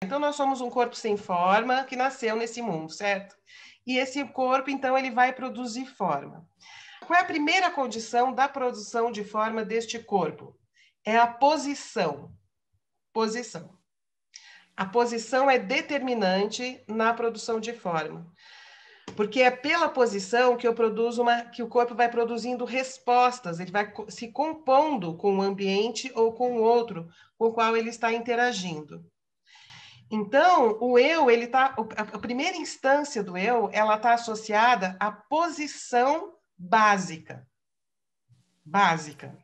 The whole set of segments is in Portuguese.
Então, nós somos um corpo sem forma que nasceu nesse mundo, certo? E esse corpo, então, ele vai produzir forma. Qual é a primeira condição da produção de forma deste corpo? É a posição. Posição. A posição é determinante na produção de forma. Porque é pela posição que que o corpo vai produzindo respostas, ele vai se compondo com o ambiente ou com o outro com o qual ele está interagindo. Então, o eu, a primeira instância do eu, ela está associada à posição básica. Básica.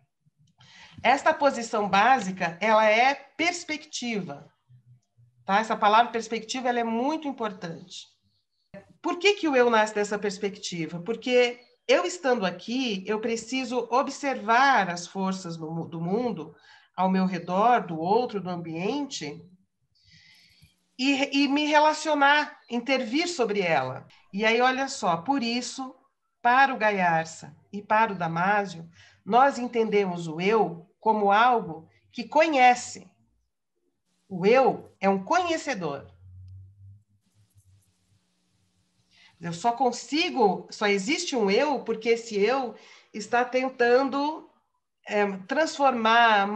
Esta posição básica, ela é perspectiva. Tá? Essa palavra perspectiva, ela é muito importante. Por que o eu nasce dessa perspectiva? Porque eu estando aqui, eu preciso observar as forças do mundo ao meu redor, do outro, do ambiente, e me relacionar, intervir sobre ela. E aí, olha só, por isso, para o Gaiarsa e para o Damásio, nós entendemos o eu como algo que conhece. O eu é um conhecedor. Eu só existe um eu porque esse eu está tentando transformar,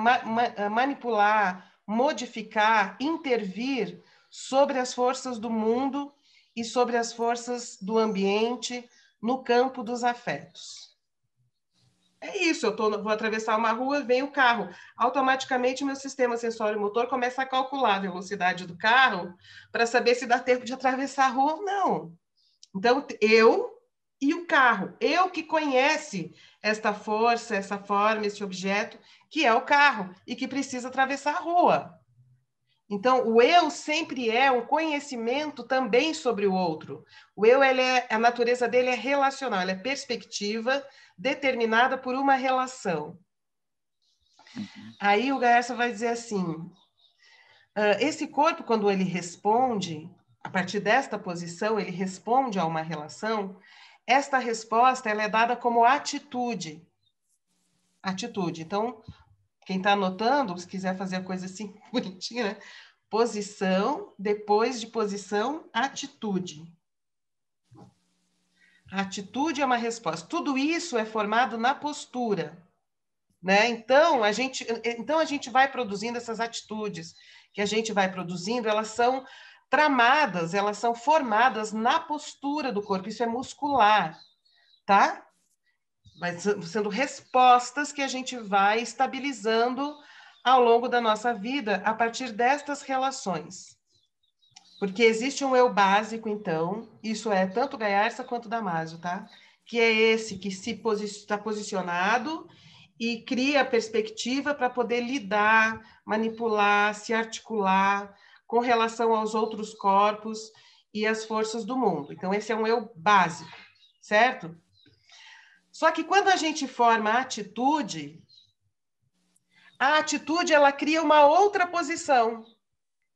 manipular, modificar, intervir sobre as forças do mundo e sobre as forças do ambiente no campo dos afetos. É isso, vou atravessar uma rua, vem o carro. Automaticamente, o meu sistema sensório-motor começa a calcular a velocidade do carro para saber se dá tempo de atravessar a rua ou não. Então, eu e o carro, eu que conhece esta força, essa forma, esse objeto, que é o carro, e que precisa atravessar a rua. Então, o eu sempre é um conhecimento também sobre o outro. O eu, a natureza dele é relacional, ela é perspectiva determinada por uma relação. Aí o Gaersa vai dizer assim, esse corpo, quando ele responde, a partir desta posição, ele responde a uma relação, esta resposta ela é dada como atitude. Atitude. Então, quem está anotando, se quiser fazer a coisa assim, bonitinha, né? Posição, depois de posição, atitude. A atitude é uma resposta. Tudo isso é formado na postura, né? Então, a gente vai produzindo essas atitudes que a gente vai produzindo, elas são tramadas, elas são formadas na postura do corpo, isso é muscular, tá? Vai sendo respostas que a gente vai estabilizando ao longo da nossa vida a partir destas relações. Porque existe um eu básico, então, isso é tanto Gaiarsa quanto Damásio, tá? Que é esse que está posicionado e cria perspectiva para poder lidar, manipular, se articular com relação aos outros corpos e as forças do mundo. Então, esse é um eu básico, certo? Só que quando a gente forma a atitude ela cria uma outra posição.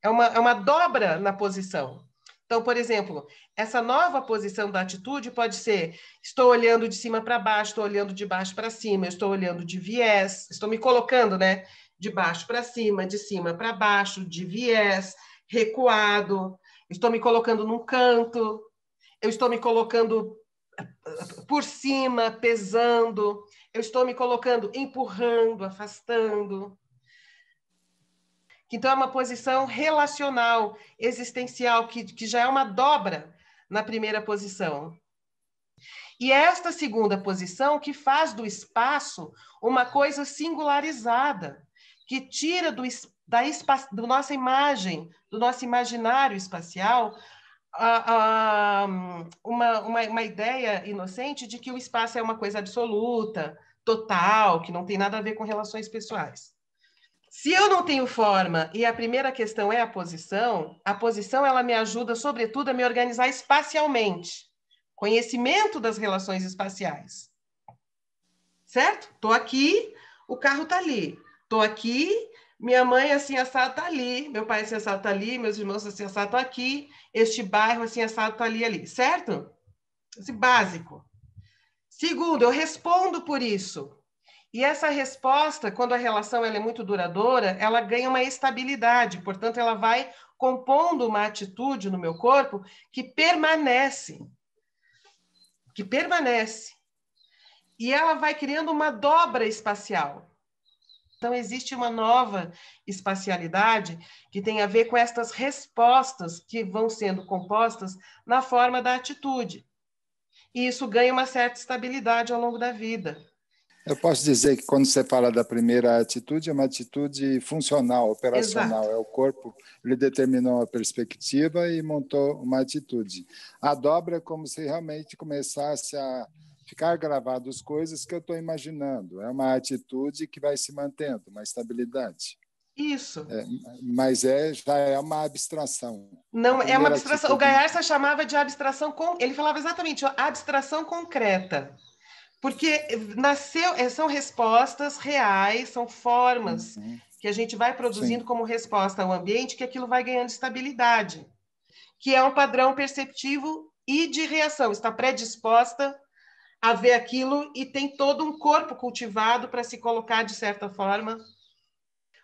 É uma dobra na posição. Então, por exemplo, essa nova posição da atitude pode ser: estou olhando de cima para baixo, estou olhando de baixo para cima, eu estou olhando de viés, estou me colocando, né? De baixo para cima, de cima para baixo, de viés, recuado, estou me colocando num canto, eu estou me colocando por cima, pesando, eu estou me colocando empurrando, afastando. Então, é uma posição relacional, existencial, que já é uma dobra na primeira posição. E é esta segunda posição que faz do espaço uma coisa singularizada, que tira do nossa imagem, do nosso imaginário espacial, uma ideia inocente de que o espaço é uma coisa absoluta, total, que não tem nada a ver com relações pessoais. Se eu não tenho forma e a primeira questão é a posição ela me ajuda, sobretudo, a me organizar espacialmente. Conhecimento das relações espaciais. Certo? Estou aqui, o carro está ali. Estou aqui, minha mãe assim assado está ali, meu pai assim assado está ali, meus irmãos assim assado estão aqui, este bairro assim assado está ali. Certo? Esse básico. Segundo, eu respondo por isso. E essa resposta, quando a relação ela é muito duradoura, ela ganha uma estabilidade, portanto, ela vai compondo uma atitude no meu corpo que permanece. Que permanece. E ela vai criando uma dobra espacial. Então, existe uma nova espacialidade que tem a ver com estas respostas que vão sendo compostas na forma da atitude. E isso ganha uma certa estabilidade ao longo da vida. Eu posso dizer que quando você fala da primeira atitude, é uma atitude funcional, operacional. Exato. É o corpo, ele determinou uma perspectiva e montou uma atitude. A dobra é como se realmente começasse a ficar gravado as coisas que eu estou imaginando. É uma atitude que vai se mantendo, uma estabilidade. Isso. Mas já é uma abstração. Não, é uma abstração. O atitude... Gaiarsa chamava de abstração, ele falava exatamente, abstração concreta. Porque são respostas reais, são formas que a gente vai produzindo como resposta ao ambiente, que aquilo vai ganhando estabilidade, que é um padrão perceptivo e de reação. Está predisposta a ver aquilo e tem todo um corpo cultivado para se colocar de certa forma.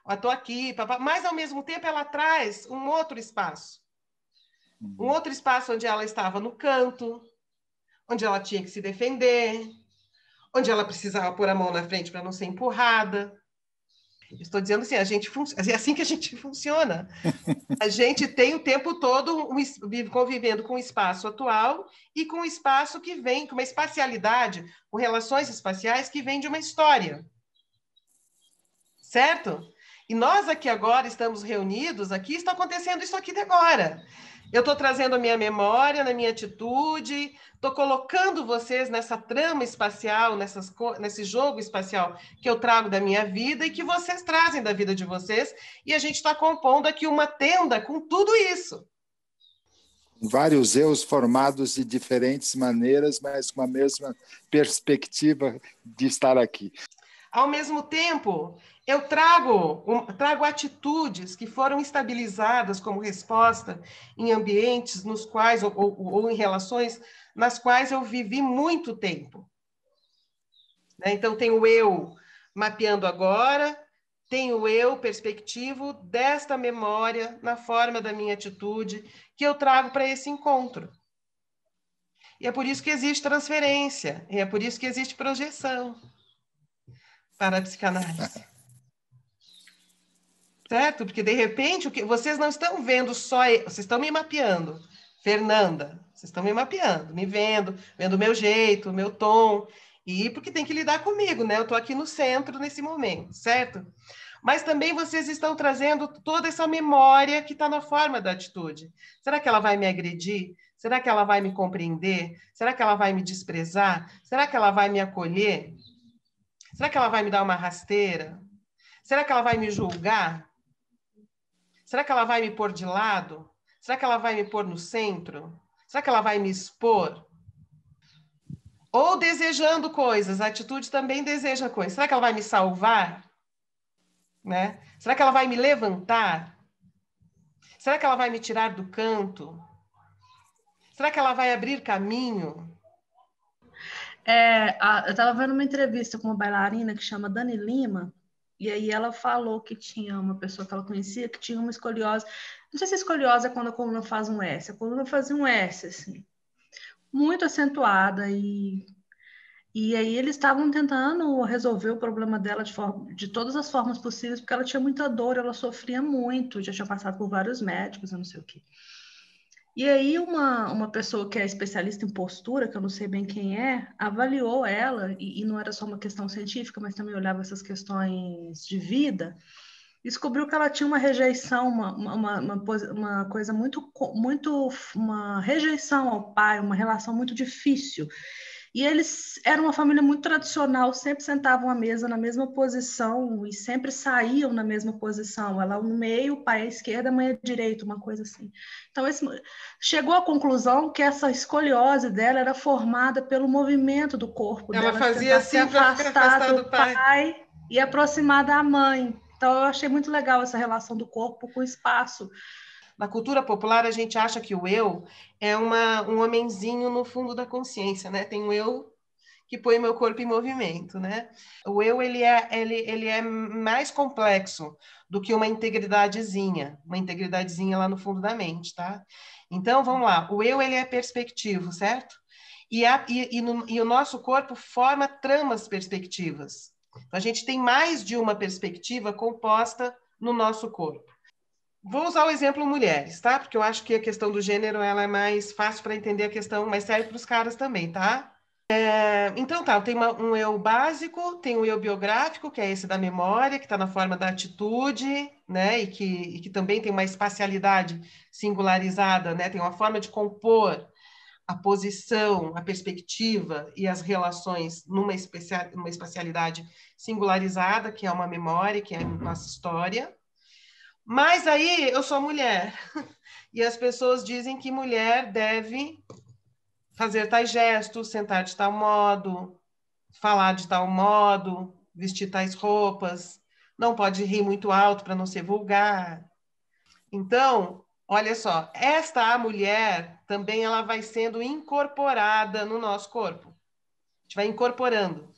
Estou aqui, papá. Mas, ao mesmo tempo, ela traz um outro espaço. Um outro espaço onde ela estava no canto, onde ela tinha que se defender, onde ela precisava pôr a mão na frente para não ser empurrada. Estou dizendo assim, é assim que a gente funciona. A gente tem o tempo todo convivendo com o espaço atual e com o espaço que vem, com uma espacialidade, com relações espaciais que vem de uma história. Certo? E nós aqui agora estamos reunidos, aqui está acontecendo isso aqui de agora. Eu estou trazendo a minha memória, na minha atitude, estou colocando vocês nessa trama espacial, nesse jogo espacial que eu trago da minha vida e que vocês trazem da vida de vocês, e a gente está compondo aqui uma tenda com tudo isso. Vários eus formados de diferentes maneiras, mas com a mesma perspectiva de estar aqui. Ao mesmo tempo, eu trago atitudes que foram estabilizadas como resposta em ambientes nos quais, ou em relações nas quais eu vivi muito tempo. Então, tem o eu mapeando agora, tem o eu perspectivo desta memória na forma da minha atitude que eu trago para esse encontro. E é por isso que existe transferência, e é por isso que existe projeção para a psicanálise. Certo? Porque, de repente, vocês não estão vendo só... Vocês estão me mapeando. Fernanda, vocês estão me mapeando, me vendo o meu jeito, o meu tom. E porque tem que lidar comigo, né? Eu estou aqui no centro nesse momento, certo? Mas também vocês estão trazendo toda essa memória que está na forma da atitude. Será que ela vai me agredir? Será que ela vai me compreender? Será que ela vai me desprezar? Será que ela vai me acolher? Será que ela vai me dar uma rasteira? Será que ela vai me julgar? Será que ela vai me pôr de lado? Será que ela vai me pôr no centro? Será que ela vai me expor? Ou desejando coisas, a atitude também deseja coisas. Será que ela vai me salvar? Né? Será que ela vai me levantar? Será que ela vai me tirar do canto? Será que ela vai abrir caminho? Eu estava vendo uma entrevista com uma bailarina que chama Dani Lima, e aí ela falou que tinha uma pessoa que ela conhecia que tinha uma escoliose. Não sei se a escoliose é quando a coluna faz um S. A coluna fazia um S, assim, muito acentuada. E aí eles estavam tentando resolver o problema dela de todas as formas possíveis, porque ela tinha muita dor, ela sofria muito, já tinha passado por vários médicos, eu não sei o quê. E aí uma pessoa que é especialista em postura, que eu não sei bem quem é, avaliou ela, e não era só uma questão científica, mas também olhava essas questões de vida, descobriu que ela tinha uma rejeição, uma coisa uma rejeição ao pai, uma relação muito difícil. E eles eram uma família muito tradicional, sempre sentavam à mesa na mesma posição e sempre saíam na mesma posição. Ela no meio, o pai à esquerda, a mãe à direita, uma coisa assim. Então, chegou à conclusão que essa escoliose dela era formada pelo movimento do corpo Ela dela, fazia assim para ficar afastada do pai e aproximar da mãe. Então, eu achei muito legal essa relação do corpo com o espaço. Na cultura popular, a gente acha que o eu é um homenzinho no fundo da consciência, né? Tem o eu que põe meu corpo em movimento, né? O eu, ele é mais complexo do que uma integridadezinha lá no fundo da mente, tá? Então, vamos lá. O eu, ele é perspectivo, certo? E o nosso corpo forma tramas perspectivas. Então, a gente tem mais de uma perspectiva composta no nosso corpo. Vou usar o exemplo mulheres, tá? Porque eu acho que a questão do gênero ela é mais fácil para entender a questão, mas serve para os caras também, tá? Então tá, tem um eu básico, tem um eu biográfico, que é esse da memória, que está na forma da atitude, né? E que também tem uma espacialidade singularizada, né? Tem uma forma de compor a posição, a perspectiva e as relações numa espacialidade singularizada, que é uma memória, que é a nossa história. Mas aí eu sou mulher, e as pessoas dizem que mulher deve fazer tais gestos, sentar de tal modo, falar de tal modo, vestir tais roupas, não pode rir muito alto para não ser vulgar. Então, olha só, esta mulher também ela vai sendo incorporada no nosso corpo. A gente vai incorporando.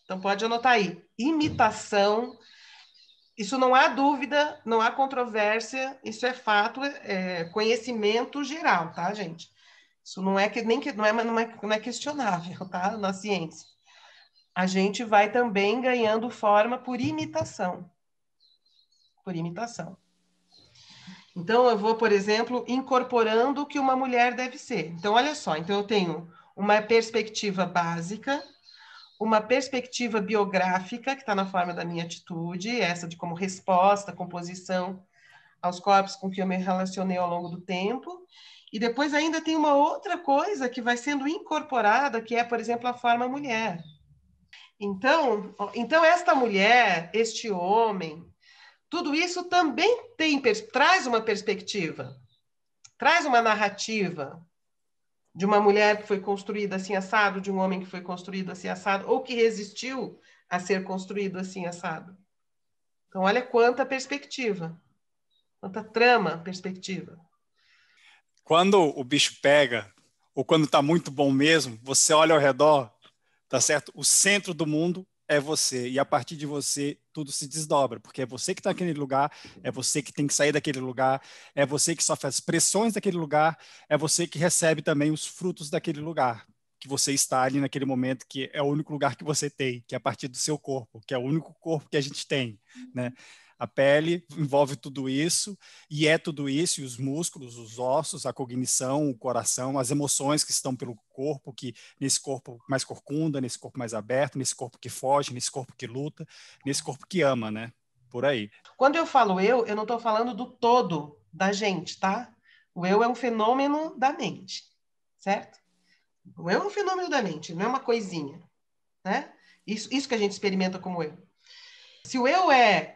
Então, pode anotar aí. Imitação, isso não há dúvida, não há controvérsia, isso é fato, é conhecimento geral, tá, gente? Isso não é não é questionável, tá? Na ciência. A gente vai também ganhando forma por imitação. Por imitação. Então, eu vou, por exemplo, incorporando o que uma mulher deve ser. Então, olha só. Então, eu tenho uma perspectiva básica, uma perspectiva biográfica, que está na forma da minha atitude, essa de como resposta, composição aos corpos com que eu me relacionei ao longo do tempo. E depois ainda tem uma outra coisa que vai sendo incorporada, que é, por exemplo, a forma mulher. Então esta mulher, este homem, tudo isso também traz uma perspectiva, traz uma narrativa de uma mulher que foi construída assim assado, de um homem que foi construído assim assado, ou que resistiu a ser construído assim assado. Então, olha quanta perspectiva, quanta trama, perspectiva. Quando o bicho pega, ou quando está muito bom mesmo, você olha ao redor, tá certo? O centro do mundo é você, e a partir de você tudo se desdobra, porque é você que está naquele lugar, é você que tem que sair daquele lugar, é você que sofre as pressões daquele lugar, é você que recebe também os frutos daquele lugar, que você está ali naquele momento, que é o único lugar que você tem, que é a partir do seu corpo, que é o único corpo que a gente tem, né? A pele envolve tudo isso, e é tudo isso, e os músculos, os ossos, a cognição, o coração, as emoções que estão pelo corpo, que nesse corpo mais corcunda, nesse corpo mais aberto, nesse corpo que foge, nesse corpo que luta, nesse corpo que ama, né? Por aí. Quando eu falo eu não estou falando do todo da gente, tá? O eu é um fenômeno da mente, certo? O eu é um fenômeno da mente, não é uma coisinha, né? Isso que a gente experimenta como eu. Se o eu é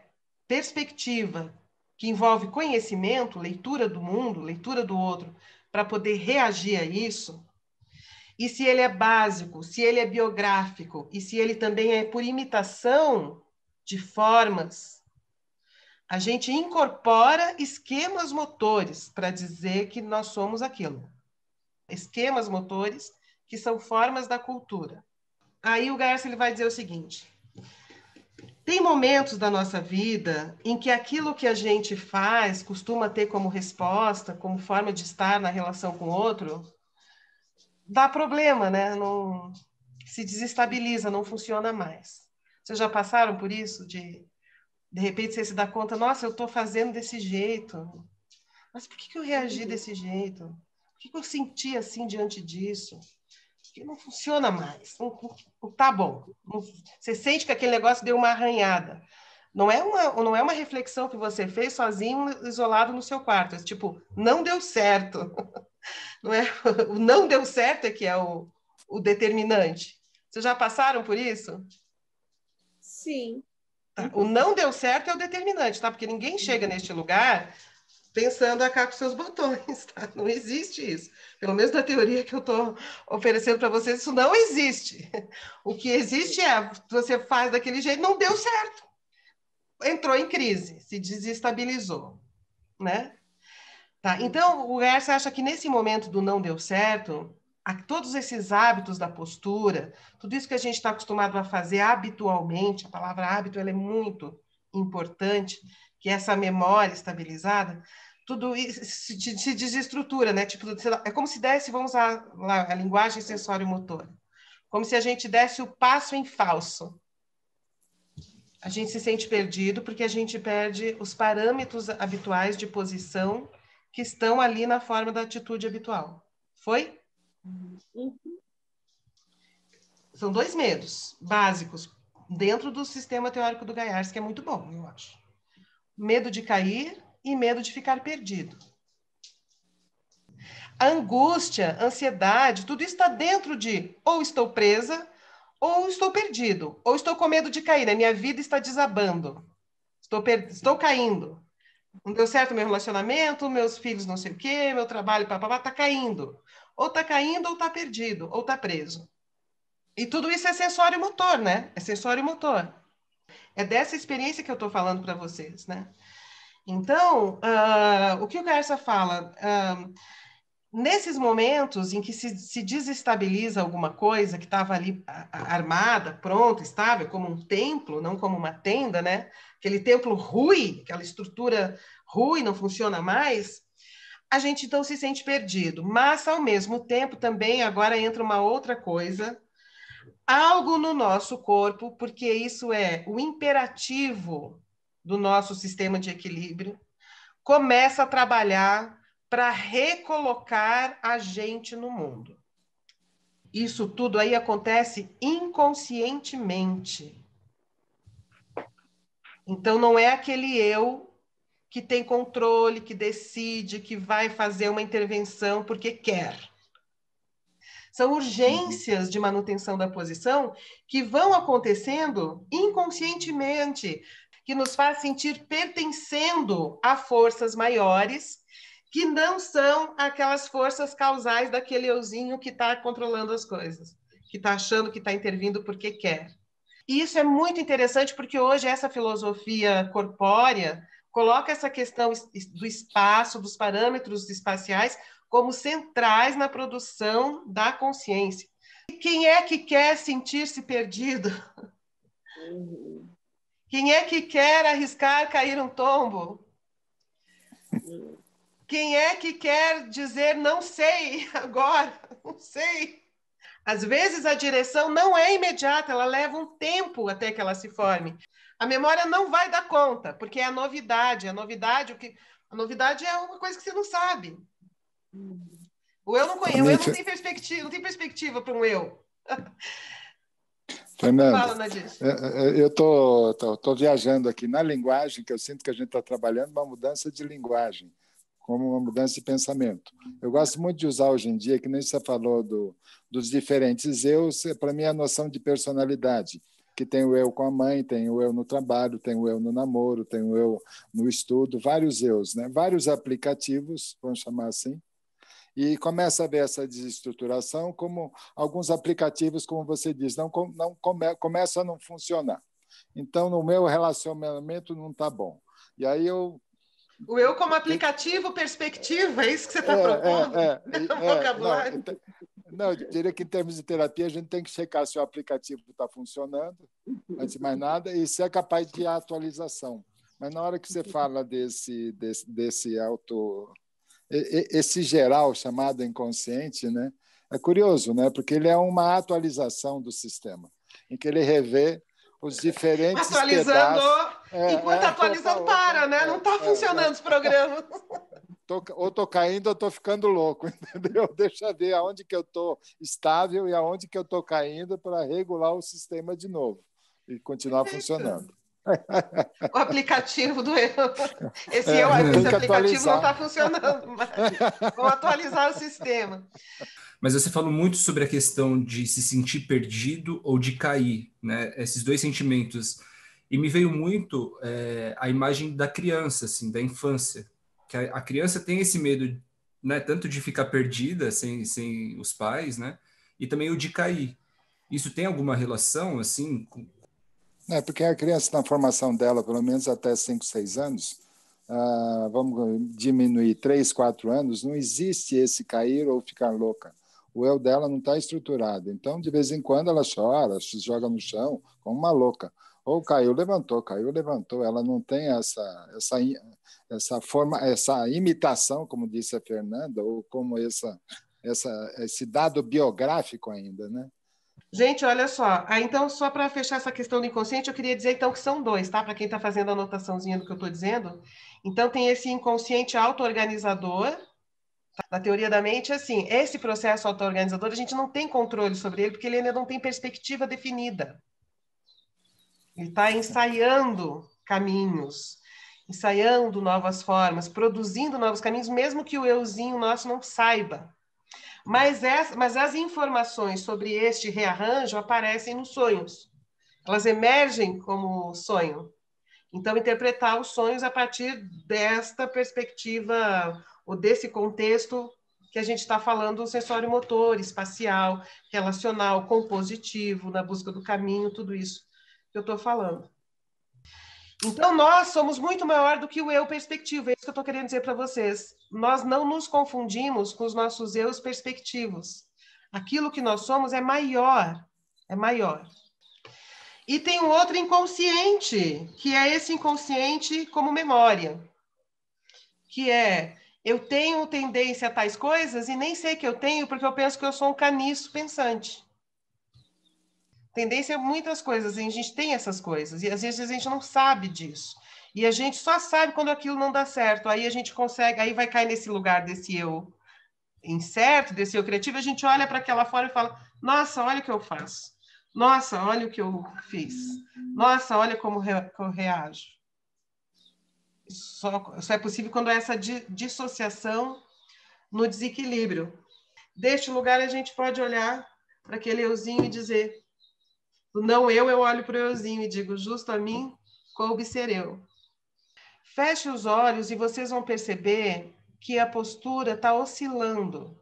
perspectiva que envolve conhecimento, leitura do mundo, leitura do outro, para poder reagir a isso, e se ele é básico, se ele é biográfico, e se ele também é por imitação de formas, a gente incorpora esquemas motores para dizer que nós somos aquilo. Esquemas motores que são formas da cultura. Aí o Garcia ele vai dizer o seguinte: tem momentos da nossa vida em que aquilo que a gente faz costuma ter como resposta, como forma de estar na relação com o outro, dá problema, né? Não, se desestabiliza, não funciona mais. Vocês já passaram por isso? De repente você se dá conta, nossa, eu estou fazendo desse jeito. Mas por que eu reagi desse jeito? Por que eu senti assim diante disso? Que não funciona mais, não tá bom. Você sente que aquele negócio deu uma arranhada. Não é uma reflexão que você fez sozinho, isolado no seu quarto. É tipo, não deu certo. Não é? O não deu certo é que é o determinante. Vocês já passaram por isso? Sim. Tá. O não deu certo é o determinante, tá? Porque ninguém chega neste lugar pensando a cá com seus botões, tá? Não existe isso. Pelo menos na teoria que eu estou oferecendo para vocês, isso não existe. O que existe é, você faz daquele jeito, não deu certo. Entrou em crise, se desestabilizou, né? Tá, então, o Gerson acha que nesse momento do não deu certo, todos esses hábitos da postura, tudo isso que a gente está acostumado a fazer habitualmente, a palavra hábito ela é muito importante, que é essa memória estabilizada, tudo isso se desestrutura, né? Tipo, é como se desse, vamos usar lá a linguagem sensório-motora, como se a gente desse o passo em falso. A gente se sente perdido porque a gente perde os parâmetros habituais de posição que estão ali na forma da atitude habitual. Foi? São 2 medos básicos dentro do sistema teórico do Gaiarski, que é muito bom, eu acho. Medo de cair e medo de ficar perdido. A angústia, ansiedade, tudo isso está dentro de ou estou presa, ou estou perdido, ou estou com medo de cair, a minha vida está desabando, estou caindo. Não deu certo meu relacionamento, meus filhos não sei o quê, meu trabalho, papapá, está caindo. Ou está caindo, ou está perdido, ou está preso. E tudo isso é sensório motor, né? É sensório motor. É dessa experiência que eu estou falando para vocês, né? Então, o que o Garça fala? Nesses momentos em que se desestabiliza alguma coisa que estava ali armada, pronta, estável, como um templo, não como uma tenda, né? Aquele templo rui, aquela estrutura rui, não funciona mais, a gente então se sente perdido. Mas, ao mesmo tempo, também agora entra uma outra coisa, algo no nosso corpo, porque isso é o imperativo do nosso sistema de equilíbrio, começa a trabalhar para recolocar a gente no mundo. Isso tudo aí acontece inconscientemente. Então, não é aquele eu que tem controle, que decide, que vai fazer uma intervenção porque quer. São urgências de manutenção da posição que vão acontecendo inconscientemente, que nos faz sentir pertencendo a forças maiores, que não são aquelas forças causais daquele euzinho que está controlando as coisas, que está achando que está intervindo porque quer. E isso é muito interessante porque hoje essa filosofia corpórea coloca essa questão do espaço, dos parâmetros espaciais, como centrais na produção da consciência. E quem é que quer sentir-se perdido? Quem é que quer arriscar cair um tombo? Quem é que quer dizer não sei agora? Não sei. Às vezes a direção não é imediata, ela leva um tempo até que ela se forme. A memória não vai dar conta, porque é a novidade. A novidade é uma coisa que você não sabe. O eu não conhece, o eu não tem perspectiva para um eu. Fernando, fala, Nadir. Eu estou viajando aqui na linguagem, que eu sinto que a gente está trabalhando uma mudança de linguagem, como uma mudança de pensamento. Eu gosto muito de usar hoje em dia, que nem você falou dos diferentes eus, para mim é a noção de personalidade, que tem o eu com a mãe, tem o eu no trabalho, tem o eu no namoro, tem o eu no estudo, vários eus, né? Vários aplicativos, vamos chamar assim, e começa a ver essa desestruturação como alguns aplicativos, como você diz, começam a não funcionar. Então, no meu relacionamento não está bom. E aí o eu como aplicativo, perspectiva, é isso que você está propondo? Vocabulário? Não, eu diria que em termos de terapia a gente tem que checar se o aplicativo está funcionando, antes de mais nada, e se é capaz de atualização. Mas na hora que você fala desse esse geral chamado inconsciente, né, é curioso, né, porque ele é uma atualização do sistema, em que ele revê os diferentes atualizando, pedaços. Enquanto atualizando, né? Não está funcionando os programas. Ou estou caindo ou estou ficando louco, entendeu? Deixa eu ver aonde que eu estou estável e aonde que eu estou caindo para regular o sistema de novo e continuar funcionando. O aplicativo do eu. Esse aplicativo não está funcionando, mas vamos atualizar o sistema. Mas você falou muito sobre a questão de se sentir perdido ou de cair, né? Esses dois sentimentos. E me veio muito a imagem da criança, assim, da infância. Que a criança tem esse medo, né? Tanto de ficar perdida sem os pais, né? E também o de cair. Isso tem alguma relação, assim? Porque a criança, na formação dela, pelo menos até 5, 6 anos, vamos diminuir 3, 4 anos, não existe esse cair ou ficar louca. o eu dela não está estruturado. Então, de vez em quando, ela chora, se joga no chão como uma louca. Ou caiu, levantou. Ela não tem essa forma, essa imitação, como disse a Fernanda, ou como esse dado biográfico ainda, né? Gente, olha só. Então, só para fechar essa questão do inconsciente, eu queria dizer, então, que são dois, tá? Para quem está fazendo a anotaçãozinha do que eu estou dizendo. Então, tem esse inconsciente auto-organizador. Na teoria da mente, assim, esse processo auto-organizador, a gente não tem controle sobre ele, porque ele ainda não tem perspectiva definida. Ele está ensaiando caminhos, ensaiando novas formas, produzindo novos caminhos, mesmo que o euzinho nosso não saiba. Mas as informações sobre este rearranjo aparecem nos sonhos. Elas emergem como sonho. Então, interpretar os sonhos a partir desta perspectiva ou desse contexto que a gente está falando, sensório-motor, espacial, relacional, compositivo, na busca do caminho, tudo isso que eu estou falando. Então, nós somos muito maior do que o eu perspectivo, é isso que eu estou querendo dizer para vocês. Nós não nos confundimos com os nossos eus perspectivos. Aquilo que nós somos é maior, é maior. E tem um outro inconsciente, que é esse inconsciente como memória, que é, eu tenho tendência a tais coisas e nem sei que eu tenho, porque eu penso que eu sou um caniço pensante. Tendência a muitas coisas, a gente tem essas coisas, e às vezes a gente não sabe disso. E a gente só sabe quando aquilo não dá certo, aí a gente consegue, aí vai cair nesse lugar desse eu incerto, desse eu criativo, a gente olha para aquela fora e fala, nossa, olha o que eu faço. Nossa, olha o que eu fiz. Nossa, olha como eu reajo. Só é possível quando há essa dissociação no desequilíbrio. Deste lugar, a gente pode olhar para aquele euzinho e dizer, do não eu olho para o euzinho e digo, justo a mim, coube ser eu. Feche os olhos e vocês vão perceber que a postura está oscilando.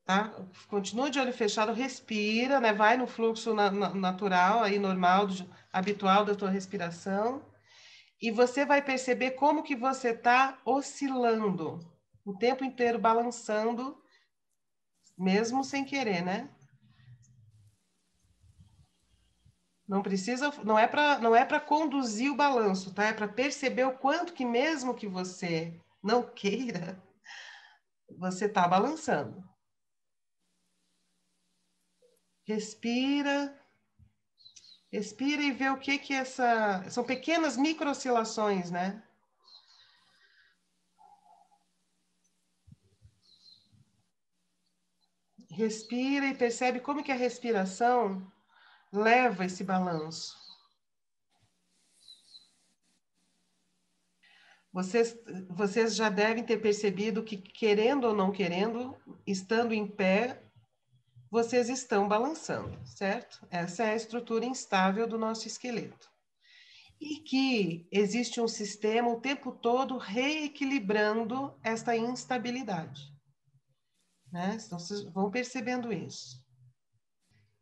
Tá? Continua de olho fechado, respira, né? Vai no fluxo natural, aí normal, habitual da tua respiração, e você vai perceber como que você está oscilando, o tempo inteiro balançando, mesmo sem querer, né? Não é para conduzir o balanço, tá? É para perceber o quanto que mesmo que você não queira, você está balançando. Respira e vê o que são pequenas micro-oscilações, né? Respira e percebe como que a respiração leva esse balanço. Vocês já devem ter percebido que, querendo ou não querendo, estando em pé, vocês estão balançando, certo? Essa é a estrutura instável do nosso esqueleto. E que existe um sistema o tempo todo reequilibrando esta instabilidade. Né? Então, vocês vão percebendo isso.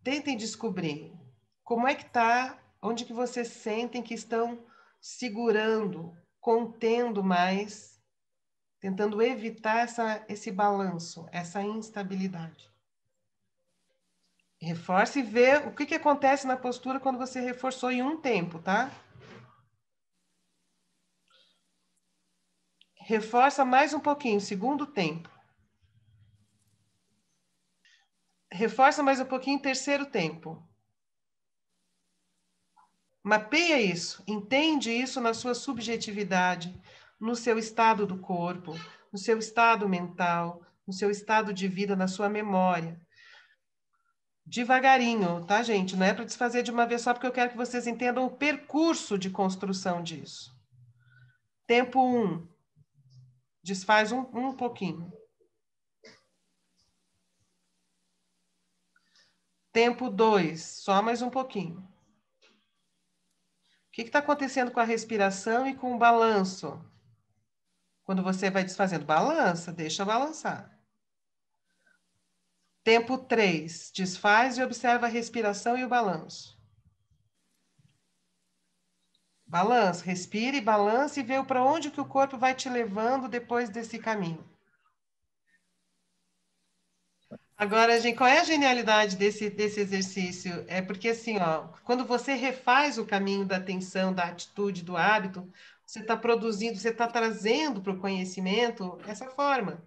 Tentem descobrir como é que está, onde que vocês sentem que estão segurando, contendo mais, tentando evitar esse balanço, essa instabilidade. Reforce e vê o que acontece na postura quando você reforçou em um tempo, tá? Reforça mais um pouquinho, segundo tempo. Reforça mais um pouquinho, terceiro tempo. Mapeia isso, entende isso na sua subjetividade, no seu estado do corpo, no seu estado mental, no seu estado de vida, na sua memória. Devagarinho, tá, gente? Não é para desfazer de uma vez só, porque eu quero que vocês entendam o percurso de construção disso. Tempo 1. Desfaz um pouquinho. Tempo 2. Só mais um pouquinho. O que está acontecendo com a respiração e com o balanço? Quando você vai desfazendo, balança, deixa balançar. Tempo 3. Desfaz e observa a respiração e o balanço. Balança, respira e balança e vê para onde que o corpo vai te levando depois desse caminho. Agora, gente, qual é a genialidade desse exercício? É porque, assim, ó, quando você refaz o caminho da atenção, da atitude, do hábito, você está produzindo, você está trazendo para o conhecimento essa forma.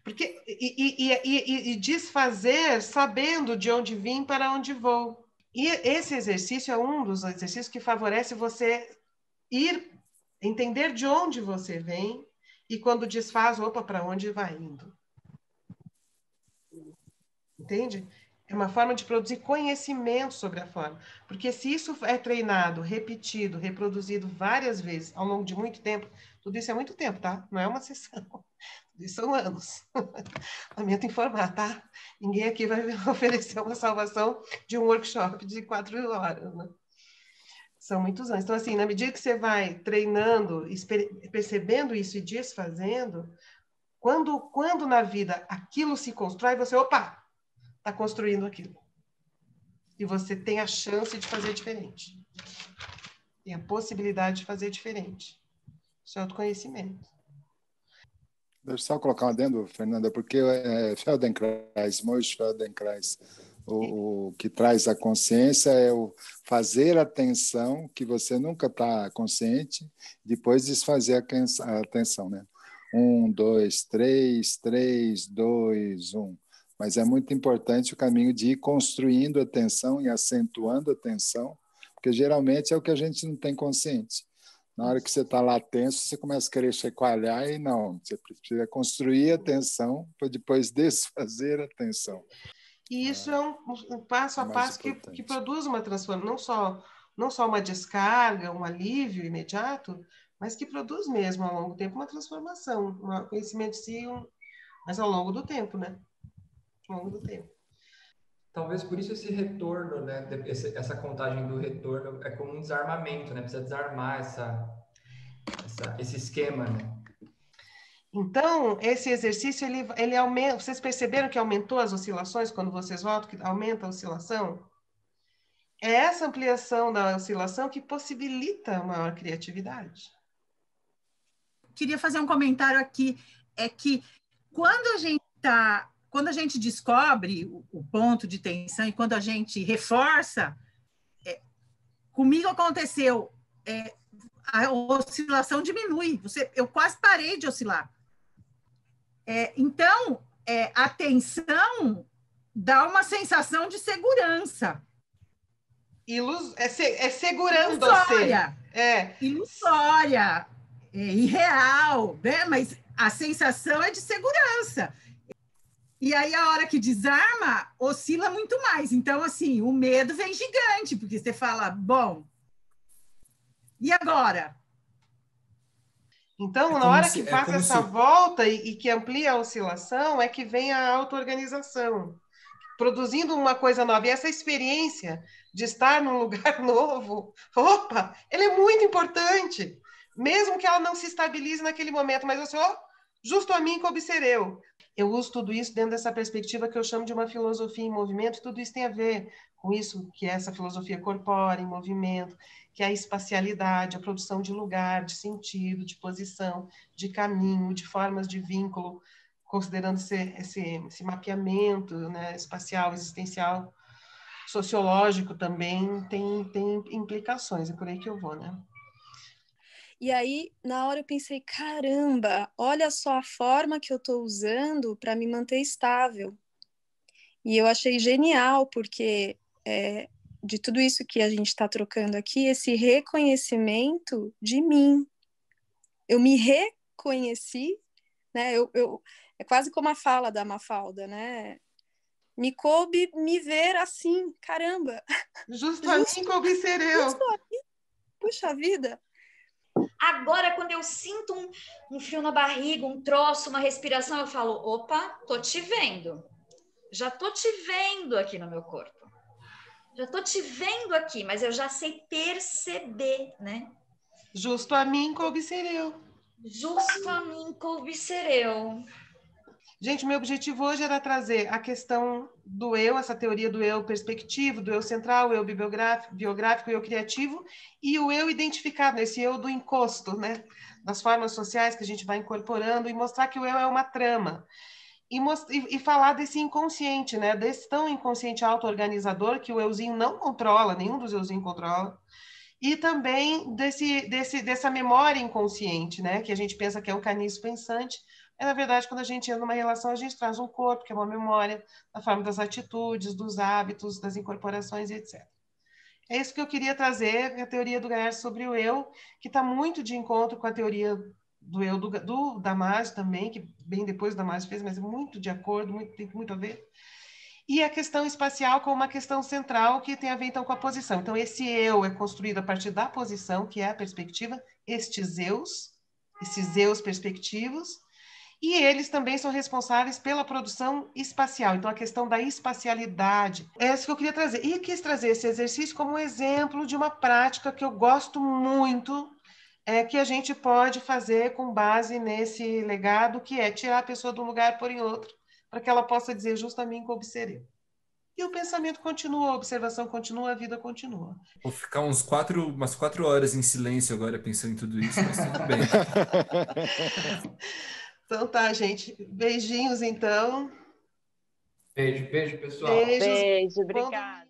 Porque, e desfazer sabendo de onde vim para onde vou. E esse exercício é um dos exercícios que favorece você entender de onde você vem e quando desfaz, opa, para onde vai indo. Entende? É uma forma de produzir conhecimento sobre a forma. Porque se isso é treinado, repetido, reproduzido várias vezes ao longo de muito tempo, tudo isso é muito tempo, tá? Não é uma sessão. Tudo isso são anos. Lamento informar, tá? Ninguém aqui vai oferecer uma salvação de um workshop de 4 horas, né? São muitos anos. Então, assim, na medida que você vai treinando, percebendo isso e desfazendo, quando na vida aquilo se constrói, você, opa, está construindo aquilo. E você tem a chance de fazer diferente. Tem a possibilidade de fazer diferente. Isso é autoconhecimento. Deixa eu só colocar um adendo, Fernanda, porque Feldenkrais, Moshe Feldenkrais, o que traz a consciência é o fazer atenção, que você nunca está consciente, depois desfazer a atenção, né? 1, 2, 3, 3, 2, 1. Mas é muito importante o caminho de ir construindo a tensão e acentuando a tensão, porque geralmente é o que a gente não tem consciente. Na hora que você está lá tenso, você começa a querer chacoalhar e não. Você precisa construir a tensão para depois desfazer a tensão. E isso é um passo a passo que produz uma transformação, não só uma descarga, um alívio imediato, mas que produz mesmo ao longo do tempo uma transformação, um conhecimento de si, mas ao longo do tempo, né? Ao longo do tempo. Talvez por isso esse retorno, né? Essa contagem do retorno é como um desarmamento, né? Precisa desarmar esse esquema, né? Então, esse exercício, ele aumenta... Vocês perceberam que aumentou as oscilações quando vocês voltam, que aumenta a oscilação? É essa ampliação da oscilação que possibilita maior criatividade. Queria fazer um comentário aqui, é que quando a gente descobre o ponto de tensão e quando a gente reforça, comigo aconteceu, a oscilação diminui, eu quase parei de oscilar. Então, a tensão dá uma sensação de segurança. É segurando ilusória, você. Ilusória, irreal, né? Mas a sensação é de segurança. E aí, a hora que desarma, oscila muito mais. Então, assim, o medo vem gigante, porque você fala, bom, e agora? Então, na hora que faz essa volta e que amplia a oscilação, é que vem a auto-organização, produzindo uma coisa nova. E essa experiência de estar num lugar novo, opa, ela é muito importante, mesmo que ela não se estabilize naquele momento, mas você, justo a mim que observeu. Eu uso tudo isso dentro dessa perspectiva que eu chamo de uma filosofia em movimento, e tudo isso tem a ver com isso, que é essa filosofia corpórea, em movimento, que é a espacialidade, a produção de lugar, de sentido, de posição, de caminho, de formas de vínculo, considerando esse mapeamento, né, espacial, existencial, sociológico também, tem implicações, é por aí que eu vou, né? E aí, na hora eu pensei, caramba, olha só a forma que eu estou usando para me manter estável. E eu achei genial, porque de tudo isso que a gente está trocando aqui, esse reconhecimento de mim. Eu me reconheci, né? É quase como a fala da Mafalda, né? Me coube me ver assim, caramba. Justo a mim coube ser eu. Puxa vida. Agora, quando eu sinto um frio na barriga, um troço, uma respiração, eu falo, opa, tô te vendo. Já tô te vendo aqui no meu corpo. Já tô te vendo aqui, mas eu já sei perceber, né? Justo a mim coube ser eu. Justo a mim coube ser eu. Gente, o meu objetivo hoje era trazer a questão do eu, essa teoria do eu perspectivo, do eu central, o eu biográfico, o eu criativo, e o eu identificado, esse eu do encosto, né? Das formas sociais que a gente vai incorporando, e mostrar que o eu é uma trama. E falar desse inconsciente, né? Desse tão inconsciente auto-organizador que o euzinho não controla, nenhum dos euzinhos controla, e também dessa memória inconsciente, né? Que a gente pensa que é um caniço pensante, na verdade, quando a gente entra numa relação, a gente traz um corpo, que é uma memória, na forma das atitudes, dos hábitos, das incorporações, etc. É isso que eu queria trazer, a teoria do Gaer sobre o eu, que está muito de encontro com a teoria do eu do Damasio também, que bem depois o Damasio fez, mas é muito de acordo, tem muito a ver. E a questão espacial como uma questão central que tem a ver, então, com a posição. Então, esse eu é construído a partir da posição, que é a perspectiva, esses eus perspectivos, e eles também são responsáveis pela produção espacial. Então, a questão da espacialidade. É isso que eu queria trazer. E quis trazer esse exercício como um exemplo de uma prática que eu gosto muito, que a gente pode fazer com base nesse legado, que é tirar a pessoa de um lugar e pôr em outro, para que ela possa dizer justamente como observei. E o pensamento continua, a observação continua, a vida continua. Vou ficar umas 4 horas em silêncio agora pensando em tudo isso, mas tudo bem. Então tá, gente. Beijinhos, então. Beijo, pessoal. Beijos. Beijo, obrigada.